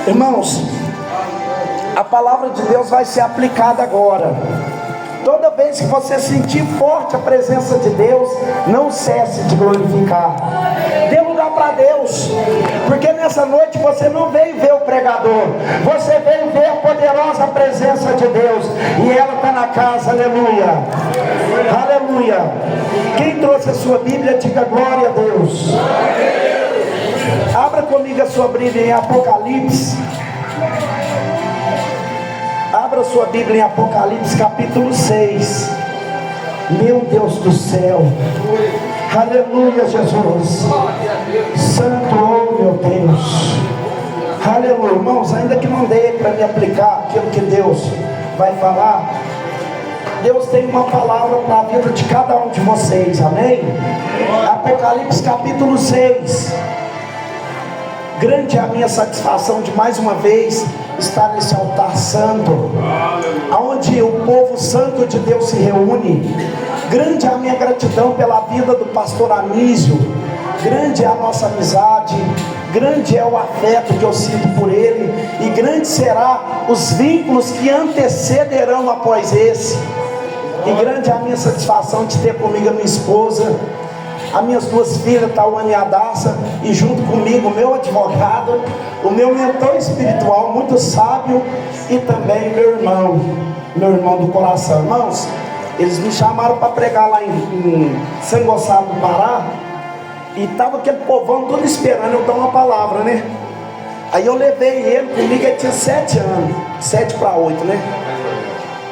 Irmãos, a palavra de Deus vai ser aplicada agora. Toda vez que você sentir forte a presença de Deus, não cesse de glorificar. Dê lugar para Deus, porque nessa noite você não veio ver o pregador, você veio ver a poderosa presença de Deus, e ela está na casa. Aleluia, aleluia. Quem trouxe a sua Bíblia, diga glória a Deus. Abra comigo a sua Bíblia em Apocalipse. Abra sua Bíblia em Apocalipse capítulo 6. Meu Deus do céu. Aleluia, Jesus. Santo, oh meu Deus. Aleluia, irmãos, ainda que não dê para me aplicar aquilo que Deus vai falar, Deus tem uma palavra para a vida de cada um de vocês, amém? Apocalipse capítulo 6. Grande é a minha satisfação de mais uma vez estar nesse altar santo, onde o povo santo de Deus se reúne. Grande é a minha gratidão pela vida do pastor Anísio. Grande é a nossa amizade, grande é o afeto que eu sinto por ele, e grande será os vínculos que antecederão após esse. E grande é a minha satisfação de ter comigo a minha esposa, as minhas duas filhas, Tawane e Adassa, e junto comigo o meu advogado, o meu mentor espiritual, muito sábio, e também meu irmão do coração. Irmãos, eles me chamaram para pregar lá em São Gonçalo do Pará, e estava aquele povão todo esperando eu dar uma palavra, né? Aí eu levei ele comigo, ele tinha 7 anos, 7 para 8, né?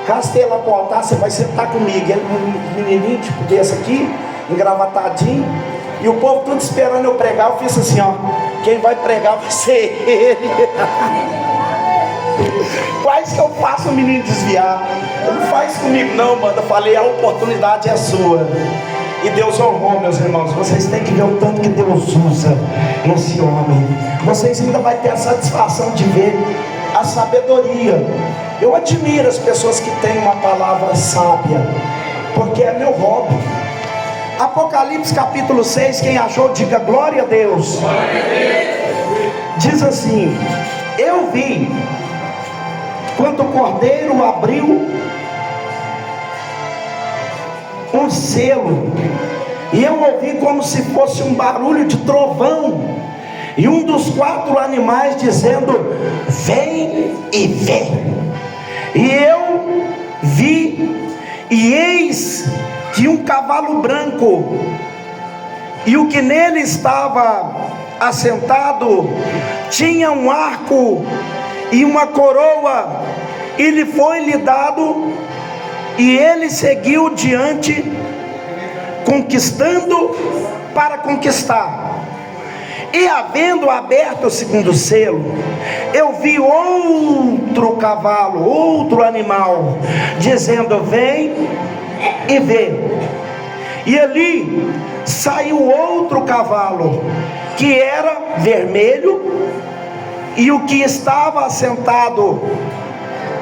Rastei lá para o altar, você vai sentar comigo. Ele, um menininho tipo desse aqui, engravatadinho, e o povo tudo esperando eu pregar. Eu fiz assim, ó, quem vai pregar vai ser ele. Quase que eu faço o menino desviar. Ele não faz comigo não, mano. Eu falei, a oportunidade é sua. E Deus honrou, meus irmãos. Vocês têm que ver o tanto que Deus usa esse homem. Vocês ainda vão ter a satisfação de ver a sabedoria. Eu admiro as pessoas que têm uma palavra sábia, porque é meu hobby. Apocalipse capítulo 6, quem achou, diga glória a Deus. Glória a Deus. Diz assim: eu vi, quando o cordeiro abriu um selo, e eu ouvi como se fosse um barulho de trovão, e um dos 4 animais dizendo: vem e vê. E eu vi, e eis que um cavalo branco, e o que nele estava assentado tinha um arco e uma coroa, e lhe foi-lhe dado, e ele seguiu diante, conquistando para conquistar. E havendo aberto o segundo selo, eu vi outro cavalo, outro animal, dizendo: vem e vê. E ali saiu outro cavalo, que era vermelho, e o que estava assentado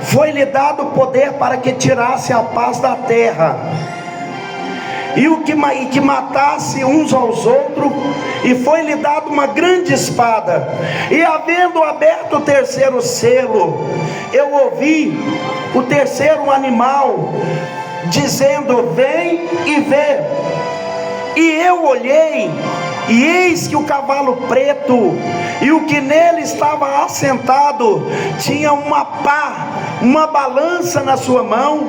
foi-lhe dado poder para que tirasse a paz da terra, e o que matasse uns aos outros, e foi-lhe dado uma grande espada. E havendo aberto o terceiro selo, eu ouvi o terceiro animal dizendo: vem e vê. E eu olhei, e eis que o cavalo preto, e o que nele estava assentado, tinha uma pá, uma balança na sua mão.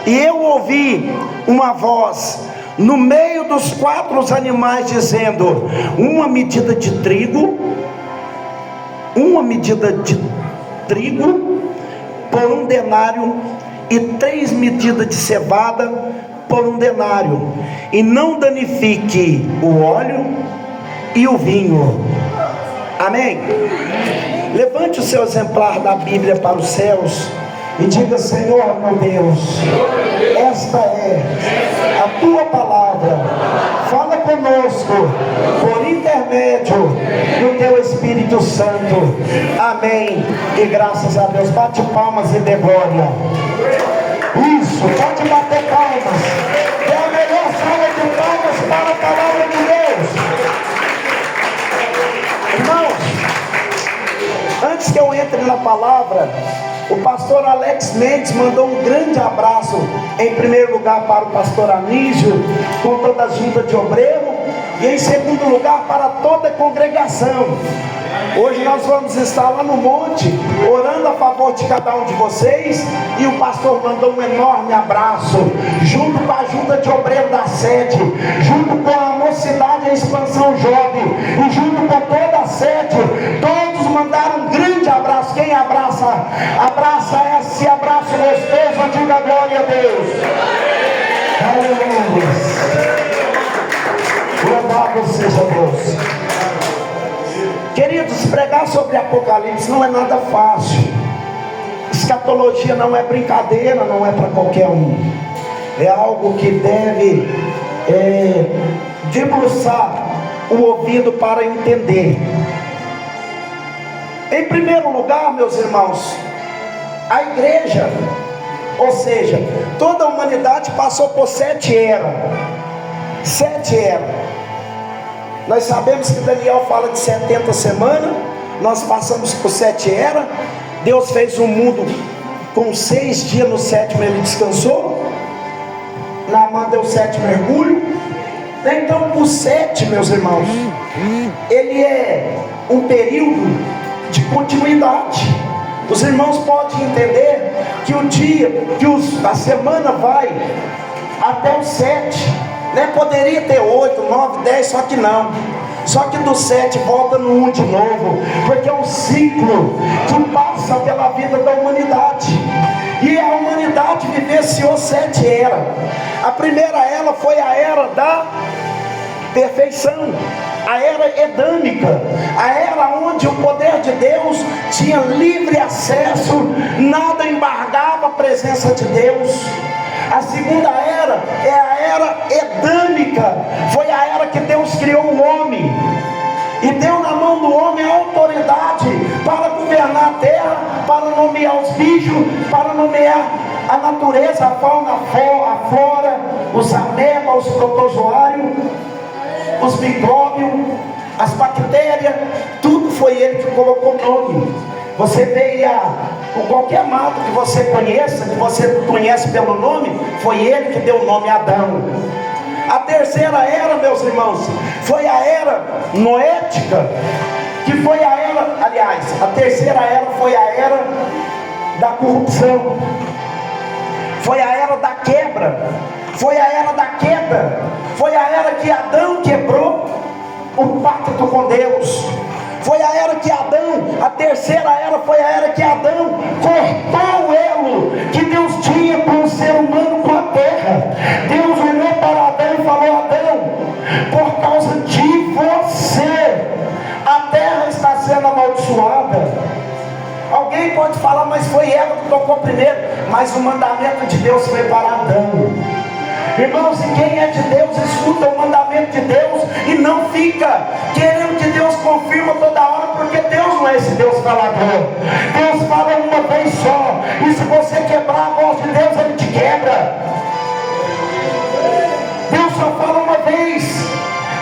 E eu ouvi uma voz no meio dos 4 animais dizendo: uma medida de trigo por 1 denário, e 3 medidas de cevada por 1 denário, e não danifique o óleo e o vinho. Amém? Levante o seu exemplar da Bíblia para os céus e diga: Senhor meu Deus, esta é a tua palavra. Fala conosco por intermédio do teu Espírito Santo. Amém. E graças a Deus. Bate palmas e dê glória. Isso, pode bater palmas. É a melhor salva de palmas para a palavra de Deus. Irmãos, Antes que eu entre na palavra, o pastor Alex Mendes mandou um grande abraço, em primeiro lugar para o pastor Anísio, com toda a junta de obreiro, e em segundo lugar para toda a congregação. Hoje nós vamos estar lá no monte, orando a favor de cada um de vocês, e o pastor mandou um enorme abraço, junto com a junta de obreiro da sede, junto com a mocidade e a expansão jovem, e junto com toda a sede, todos mandaram um grande abraço. Quem abraça, abraça esse abraço gostoso, diga glória a Deus. Aleluia. Louvado seja Deus. Queridos, pregar sobre Apocalipse não é nada fácil. Escatologia não é brincadeira, não é para qualquer um. É algo que deve debruçar o ouvido para entender. Em primeiro lugar, meus irmãos, a igreja, ou seja, toda a humanidade passou por 7 eras. 7 eras. Nós sabemos que Daniel fala de 70 semanas. Nós passamos por 7 eras. Deus fez o mundo com 6 dias, no 7º ele descansou. Naamã deu 7 mergulhos. Então o 7, meus irmãos, ele é um período de continuidade. Os irmãos podem entender que o dia, a semana vai até o 7, né? Poderia ter 8, 9, 10, só que não. Só que do 7 volta no 1 de novo, porque é um ciclo que passa pela vida da humanidade. E a humanidade vivenciou 7 eras. A primeira era foi a era da perfeição, a era edâmica, a era onde o poder de Deus tinha livre acesso, nada embargava a presença de Deus. A segunda era é a era edâmica, foi a era que Deus criou o homem e deu na mão do homem a autoridade para governar a terra, para nomear os bichos, para nomear a natureza, a fauna, a flora, os amebas, os protozoários, os micróbios, as bactérias, tudo foi ele que colocou nome. Você vê qualquer mato que você conheça, que você conhece pelo nome, foi ele que deu o nome a Adão. A terceira era, meus irmãos, foi a era noética, que foi a era, aliás, a terceira era foi a era da corrupção, foi a era da quebra, foi a era da queda, foi a era que Adão quebrou o pacto com Deus. Foi a era que Adão, a terceira era foi a era que Adão cortou o elo que Deus tinha com o ser humano, com a terra. Deus olhou para Adão e falou: Adão, por causa de você, a terra está sendo amaldiçoada. Alguém pode falar, mas foi Eva que tocou primeiro. Mas o mandamento de Deus foi para Adão. Irmãos, e quem é de Deus escuta o mandamento de Deus e não fica querendo que Deus confirma toda hora, porque Deus não é esse Deus falador. Deus fala uma vez só, e se você quebrar a voz de Deus, Ele te quebra. Deus só fala uma vez.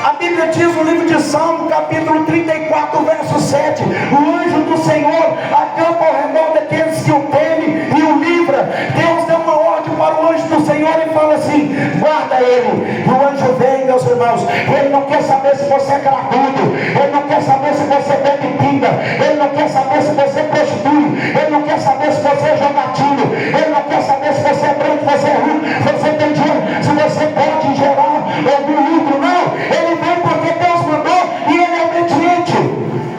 A Bíblia diz no livro de Salmo, capítulo 34, verso 7: o anjo do Senhor acampa ao redor daqueles que o temem e o livra. Deus deu uma ordem para o anjo do Senhor e fala assim: guarda ele. E o anjo vem, meus irmãos. Ele não quer saber se você é cracudo, ele não quer saber se você bebe pinga, ele não quer saber se você prostitui, ele não quer saber se você é jogatinho, ele não quer saber se você é branco, se você é ruim, se você tem dinheiro, se você pode gerar algum lucro. Não, ele vem porque Deus mandou e ele é obediente.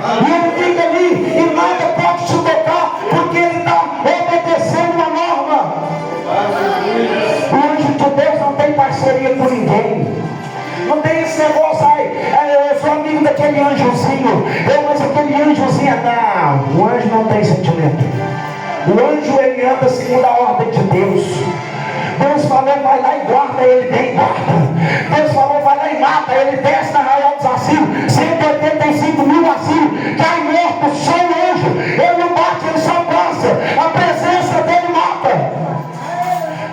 E ele fica ali e nada pode te tocar, porque ele está obedecendo uma norma. O anjo de Deus não tem parceria com ninguém. Não tem esse negócio, eu sou amigo daquele anjozinho, mas aquele anjozinho, não. O anjo não tem sentimento. O anjo, ele anda segundo a ordem de Deus. Deus falou, vai lá e guarda, ele vem e guarda. Deus falou, vai lá e mata, ele desce na arraial dos asilos. 185 mil asilos, cai morto, só o anjo. Ele não bate, ele só passa. A presença dele mata.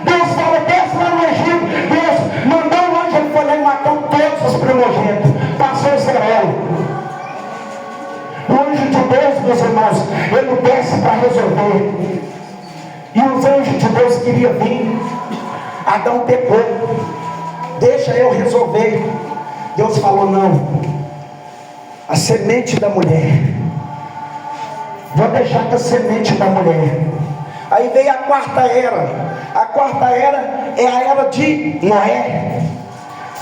Deus fala, desce lá no Egito. Deus mandou o anjo, ele foi lá e matou todos os primogênitos. Passou Israel. O anjo de Deus, meus irmãos, irmãos, ele desce para resolver. E os anjos de Deus queriam vir. Adão pecou. Deixa eu resolver. Deus falou: não. A semente da mulher. Vou deixar com a semente da mulher. Aí veio a quarta era. A quarta era é a era de Noé.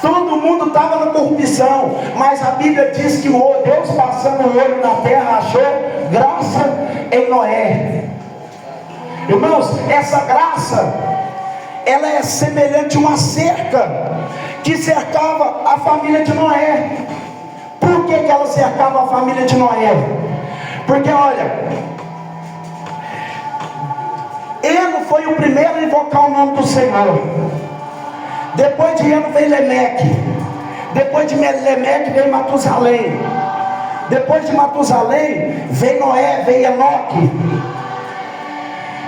Todo mundo estava na corrupção, mas a Bíblia diz que Deus, passando o olho na terra, achou graça em Noé. Irmãos, essa graça, ela é semelhante a uma cerca que cercava a família de Noé. Por que ela cercava a família de Noé? Porque olha, Eno foi o primeiro a invocar o nome do Senhor. Depois de Eno veio Lemeque. Depois de Lemeque veio Matusalém. Depois de Matusalém veio Noé, veio Enoque.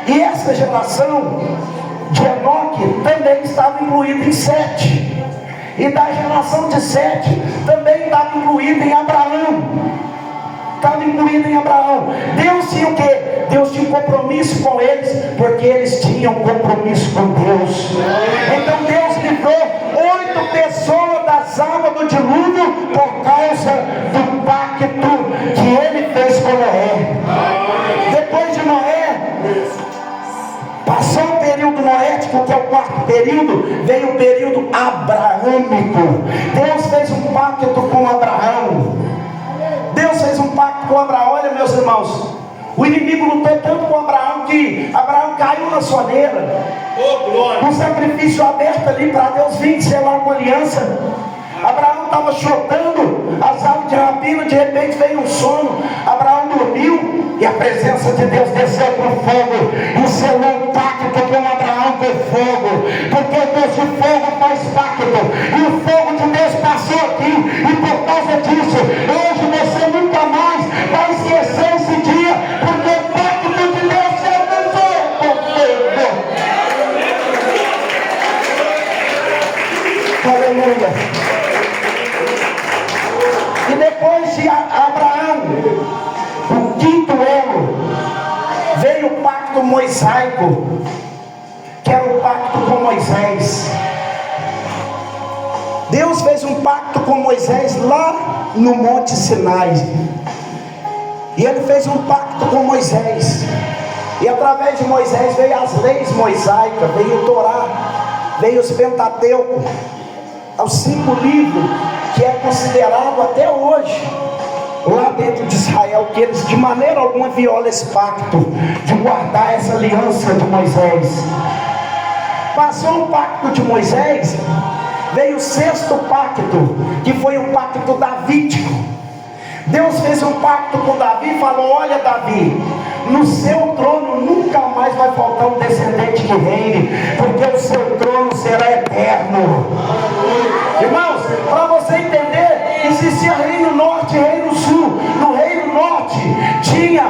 E essa geração de Enoque também estava incluída em Sete. E da geração de Sete também estava incluída em Abraão. Estava incluído em Abraão. Deus tinha o quê? Deus tinha um compromisso com eles, porque eles tinham compromisso com Deus. Então Deus livrou 8 pessoas das águas do dilúvio por causa do pacto que ele fez com Noé. Depois de Noé, passou o período noético, que é o quarto período, veio o período abraâmico. Deus fez um pacto com Abraão. Deus fez um pacto com Abraão. Olha, meus irmãos, o inimigo lutou tanto com Abraão que Abraão caiu na soneira. Um sacrifício aberto ali para Deus vir selar uma aliança. Abraão estava chotando as aves de rapina, de repente veio um sono. Abraão dormiu e a presença de Deus desceu com fogo e selou um pacto com Abraão com fogo, porque Deus de fogo faz pacto, e o fogo de Deus passou aqui. E por causa disso, hoje você nunca mais vai esquecer esse dia, porque o pacto de Deus se abençoou com fogo. Aleluia. E depois de Abraão, o quinto elo, veio o pacto mosaico, que era o pacto com Moisés. Deus fez um pacto com Moisés lá no Monte Sinai. E ele fez um pacto com Moisés. E através de Moisés veio as leis mosaicas, veio o Torá, veio os Pentateuco, os 5 livros, que é considerado até hoje, lá dentro de Israel, que eles de maneira alguma violam esse pacto, de guardar essa aliança de Moisés. Passou o pacto de Moisés, veio o 6º pacto, que foi o pacto davídico. Deus fez um pacto com Davi e falou: olha, Davi, no seu trono nunca mais vai faltar um descendente que reine, porque o seu trono será eterno. Irmãos, para você entender, existia reino norte e reino sul. No reino norte tinha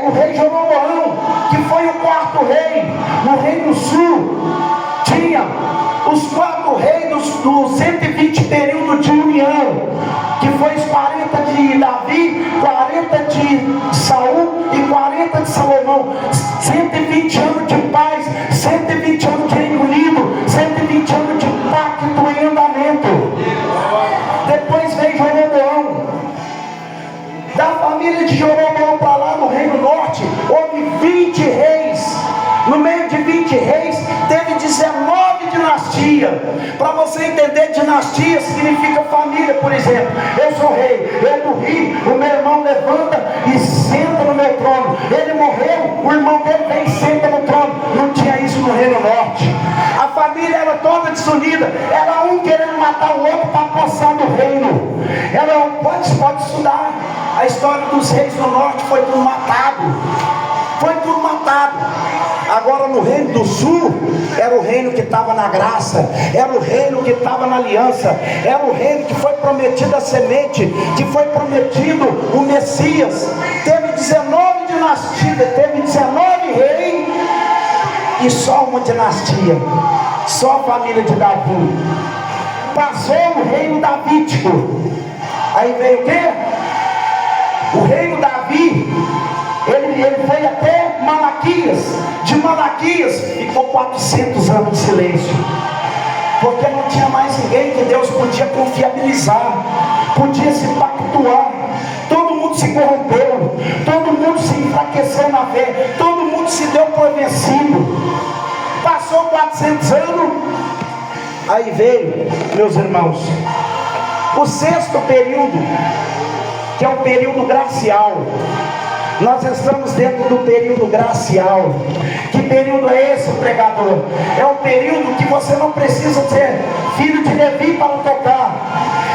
o rei Jeroboão, que foi o 4º rei. No reino sul tinha os 4 reis dos 120 períodos de união, que foi os 40 de Davi, 40 de Saul e 40 de Salomão. 120 anos de paz, 120 anos de reino unido, 120 anos de pacto em andamento. Depois veio Jeroboão. Da família de Jeroboão para lá no reino norte, houve 20 reis. No meio de 20 reis, teve 19 dinastias. Para você entender, dinastia significa família. Por exemplo, eu sou rei, eu morri, o meu irmão levanta e senta no meu trono. Ele morreu, o irmão dele vem e senta no trono. Não tinha isso no reino norte. A família era toda desunida, era um querendo matar o outro para apossar do reino. Pode estudar a história dos reis do norte, foi tudo matado. Foi tudo matado. Agora no reino do sul, era o reino que estava na graça, era o reino que estava na aliança, era o reino que foi prometido a semente, que foi prometido o Messias. Teve 19 dinastias, teve 19 reis e só uma dinastia, só a família de Davi. Passou o reino davídico. Aí veio o quê? O reino Davi Jeremias, de Malaquias, ficou 400 anos de silêncio, porque não tinha mais ninguém que Deus podia confiabilizar, podia se pactuar. Todo mundo se corrompeu, todo mundo se enfraqueceu na fé, todo mundo se deu por vencido. Passou 400 anos, aí veio, meus irmãos, o sexto período, que é o período gracial. Nós estamos dentro do período gracial. Que período é esse, pregador? É o período que você não precisa ser filho de Levi para tocar.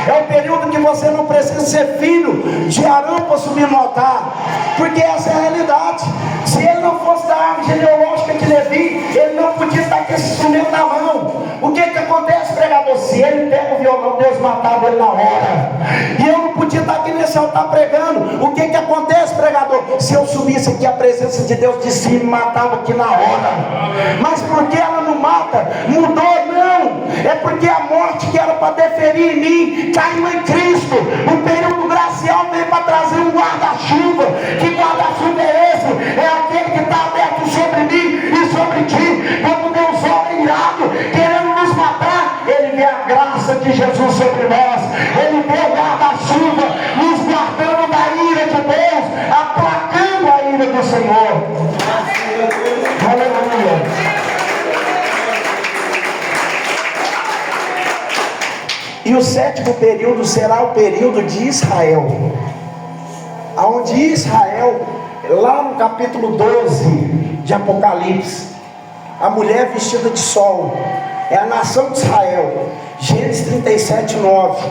É o período que você não precisa ser filho de Arão para subir no altar. Porque essa é a realidade. Se ele não fosse da árvore genealógica de Levi, ele não podia estar com esse instrumento na mão. O que acontece, pregador? Se ele pega o violão, Deus matava ele na hora. E eu não podia estar aqui nesse altar pregando. O que acontece, pregador? Se eu subisse aqui, a presença de Deus de cima me matava aqui na hora. Mas porque ela não mata? Mudou? Não. É porque a morte que era para deferir em mim caiu em Cristo. O período gracial veio para trazer um guarda-chuva. Que guarda-chuva é esse? É aquele que está aberto sobre mim e sobre ti. Quando Deus olha irado, querendo nos matar, ele vê a graça de Jesus sobre nós. Ele vê o guarda-chuva nos guardando da ira de Deus, aplacando a ira do Senhor. Aleluia. E o sétimo período será o período de Israel, aonde Israel, lá no capítulo 12 de Apocalipse, a mulher vestida de sol, é a nação de Israel. Gênesis 37, 9,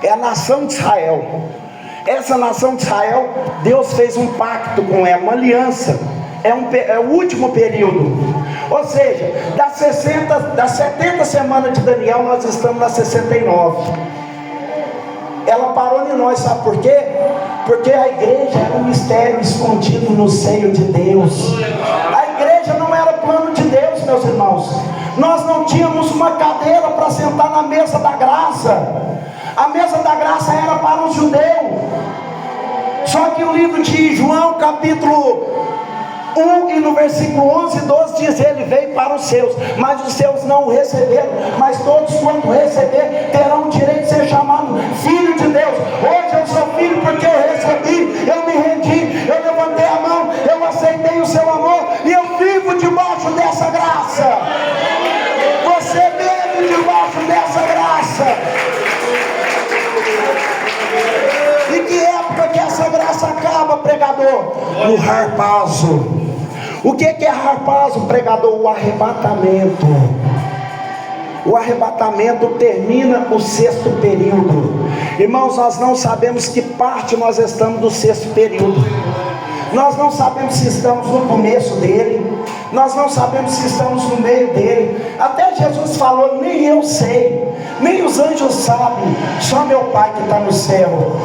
é a nação de Israel. Essa nação de Israel, Deus fez um pacto com ela, uma aliança. É o último período. Ou seja, das 70 semanas de Daniel, nós estamos na 69. Ela parou em nós, sabe por quê? Porque a igreja era um mistério escondido no seio de Deus. A igreja não era plano de Deus, meus irmãos. Nós não tínhamos uma cadeira para sentar na mesa da graça. A mesa da graça era para os judeus. Só que o livro de João, capítulo 1 e no versículo 11 e 12 diz: ele veio para os seus, mas os seus não o receberam. Mas todos quando receber, terão o direito de ser chamado filho de Deus. Hoje eu sou filho porque eu recebi, eu me rendi, eu levantei a mão, eu aceitei o seu amor, e eu vivo debaixo dessa graça. Você vive debaixo dessa graça. E que época que essa graça acaba, pregador? No harpazo. O que é harpazo, pregador? O arrebatamento. O arrebatamento termina o sexto período. Irmãos, nós não sabemos que parte nós estamos do sexto período. Nós não sabemos se estamos no começo dele, nós não sabemos se estamos no meio dele. Até Jesus falou: nem eu sei, nem os anjos sabem, só meu Pai que está no céu.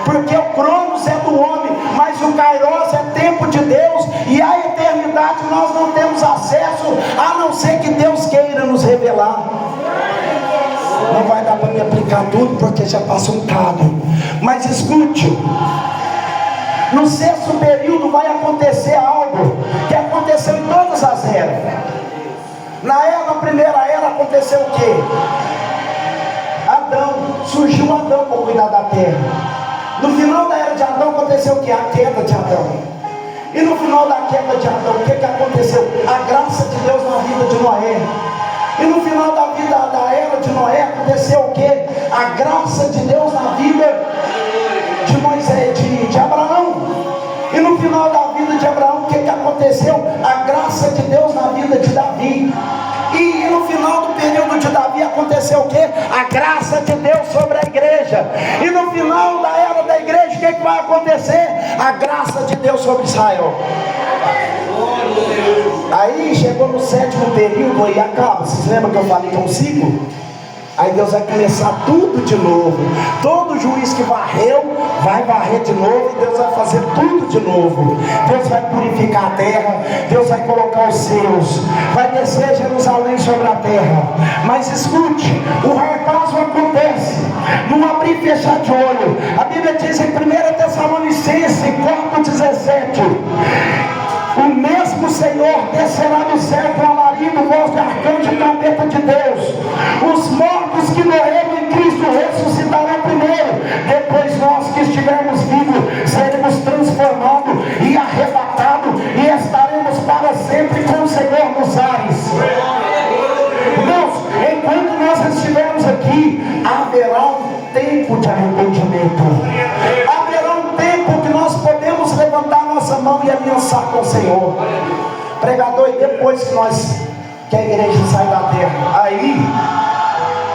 Porque o Cronos é do homem, mas o Kairos é tempo de Deus, e a eternidade nós não temos acesso, a não ser que Deus queira nos revelar. Não vai dar para me aplicar tudo, porque já passa um bocado. Mas escute, no sexto período vai acontecer algo que aconteceu em todas as eras. Na primeira era aconteceu o quê? Adão, surgiu Adão para cuidar da terra. No final da era de Adão aconteceu o que? A queda de Adão. E no final da queda de Adão, o que aconteceu? A graça de Deus na vida de Noé. E no final da era de Noé aconteceu o que? A graça de Deus na vida de Moisés, de Abraão. E no final da vida de Abraão, o que aconteceu? A graça de Deus na vida de Davi. E no final do período de Davi aconteceu o que? A graça de Deus sobre a igreja. E no final da era da igreja, o que vai acontecer? A graça de Deus sobre Israel. Aí chegou no sétimo período e acaba. Vocês lembram que eu falei que é um ciclo? Aí Deus vai começar tudo de novo. Todo juiz que varreu, vai varrer de novo, e Deus vai fazer tudo de novo. Deus vai purificar a terra, Deus vai colocar os seus, vai descer Jerusalém sobre a terra. Mas escute, o harpazo acontece num abrir e fechar de olho. A Bíblia diz em 1 Tessalonicenses 4,17: o mesmo Senhor descerá do céu com alarido, voz de arcanjo e trombeta de Deus. Os mortos que morreram em Cristo ressuscitarão primeiro. Depois nós que estivermos vivos seremos transformados e arrebatados e estaremos para sempre com o Senhor nos ares. Irmãos, enquanto nós estivermos aqui, haverá um tempo de arrependimento. Haverá um tempo que nós podemos levantar nossa mão e aliançar com o Senhor. Pregador, e depois que a igreja sai da terra, aí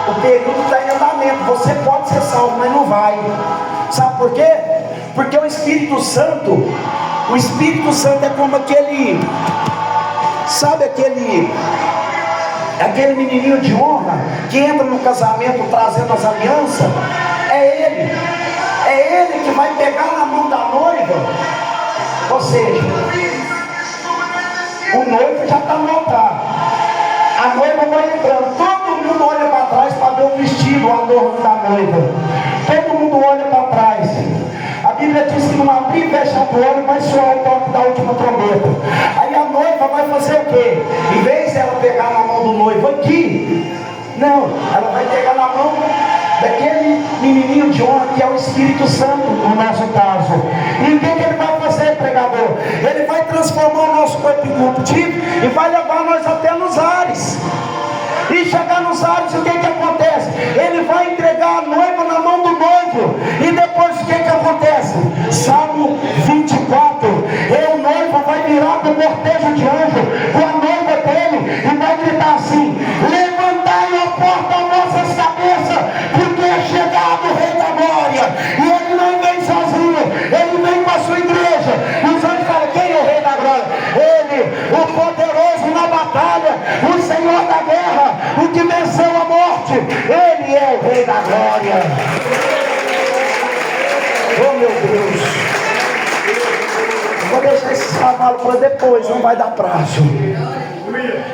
o período está em andamento. Você pode ser salvo, mas não vai. Sabe por quê? Porque o Espírito Santo é como aquele, sabe aquele menininho de honra que entra no casamento trazendo as alianças. É ele que vai pegar na mão da noiva. Ou seja, o noivo já está no altar, a noiva vai entrando, todo mundo olha para trás para ver o vestido, o adorno da noiva, todo mundo olha para trás. A Bíblia diz que não abrir e fechar o olho vai soar o toque da última trombeta. Aí a noiva vai fazer o quê? Em vez de ela pegar na mão do noivo aqui, não, ela vai pegar na mão daquele menininho de honra que é o Espírito Santo, no nosso caso. E o que ele vai fazer, pregador? Ele vai transformar o nosso corpo incorruptível e vai levar nós até nos ares. E chegar nos ares, o que acontece? Ele vai entregar a noiva na mão do noivo. E depois o que acontece? Salmo 24. E o noivo vai virar para o cortejo de anjo com a noiva dele e vai gritar assim: levantai a porta às vossas cabeças, porque é chegado o Rei da Glória. E ele não vem sozinho, ele vem com a sua igreja. E os anjos falam: quem é o Rei da Glória? Ele, o poderoso na batalha, o Senhor da guerra, o que venceu a morte. Ele é o Rei da Glória. Oh meu Deus, vou deixar esse cavalo para depois, não vai dar prazo.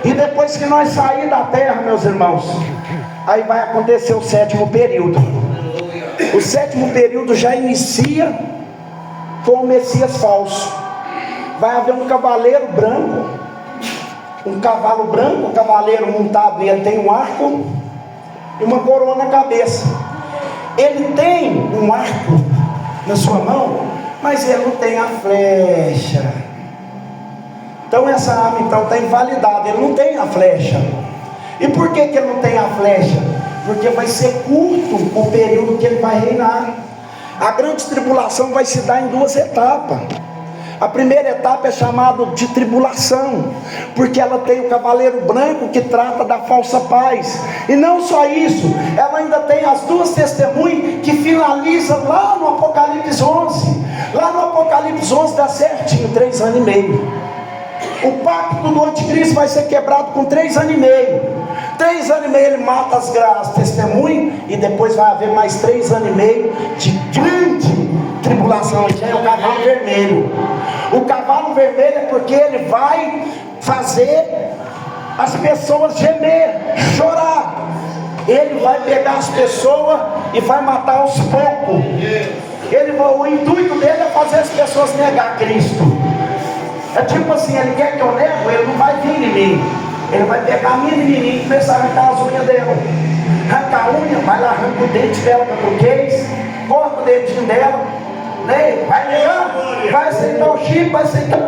E depois que nós sair da terra, meus irmãos, aí vai acontecer o sétimo período. O sétimo período já inicia com o Messias falso. Vai haver um cavaleiro branco, um cavalo branco, um cavaleiro montado, e ele tem um arco e uma coroa na cabeça. Ele tem um arco na sua mão, mas ele não tem a flecha. Então essa arma está invalidada, ele não tem a flecha. E por que ele não tem a flecha? Porque vai ser curto o período que ele vai reinar. A grande tribulação vai se dar em duas etapas. A primeira etapa é chamada de tribulação, porque ela tem o cavaleiro branco que trata da falsa paz. E não só isso, ela ainda tem as duas testemunhas que finaliza lá no Apocalipse 11. Lá no Apocalipse 11 dá certinho 3 anos e meio. O pacto do anticristo vai ser quebrado com 3 anos e meio. 3 anos e meio ele mata as testemunhas, e depois vai haver mais 3 anos e meio de grande tribulação. Que é o cavalo vermelho. O cavalo vermelho é porque ele vai fazer as pessoas gemer, chorar. Ele vai pegar as pessoas e vai matar aos poucos. O intuito dele é fazer as pessoas negar Cristo. É tipo assim, ele quer que eu nego, ele não vai vir em mim. Ele vai pegar a minha menininha e começar a arrancar as unhas dela. Arranca a unha, vai lá, arranca o dente dela com o case, corta o dentinho dela, né? Vai negar, vai aceitar o chip, vai aceitar.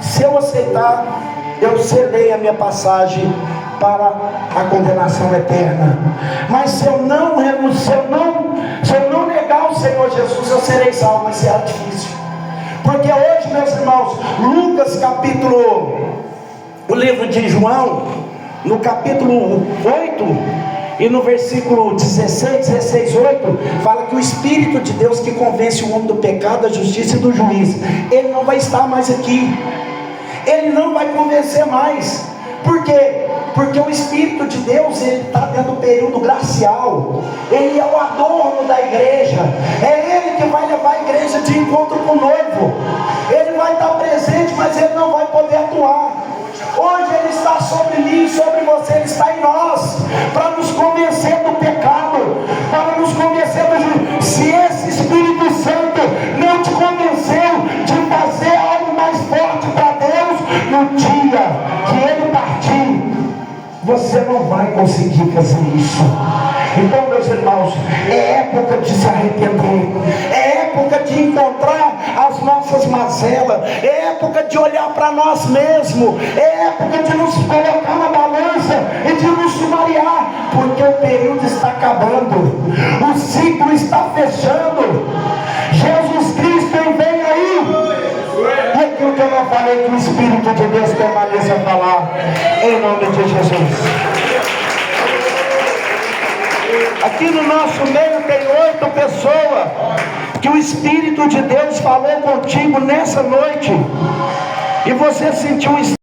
Se eu aceitar, eu cedei a minha passagem para a condenação eterna. Mas se eu não negar o Senhor Jesus, eu serei salvo. Mas será difícil. Porque hoje, meus irmãos, Lucas o livro de João, no capítulo 8 e no versículo 16, 8, fala que o Espírito de Deus que convence o homem do pecado, da justiça e do juízo, ele não vai estar mais aqui. Ele não vai convencer mais. Por quê? Porque o Espírito de Deus, ele está dentro do período gracial. Ele é o adorno da igreja. É ele que vai levar a igreja de encontro com o noivo. Ele vai estar presente, mas ele não vai poder atuar. Hoje ele está sobre mim, sobre você, ele está em nós, para nos convencer do pecado, para nos convencer do juízo. Se esse Espírito Santo não te convenceu de fazer algo mais forte para Deus, você não vai conseguir fazer isso. Então, meus irmãos, é época de se arrepender, é época de encontrar as nossas mazelas, é época de olhar para nós mesmos, é época de nos colocar na balança e de nos sumariar, porque o período está acabando, o ciclo está fechando, Jesus Cristo vem aí. E aquilo que eu não falei, que o Espírito de Deus permaneça a falar, em nome de Jesus. Aqui no nosso meio tem 8 pessoas que o Espírito de Deus falou contigo nessa noite, e você sentiu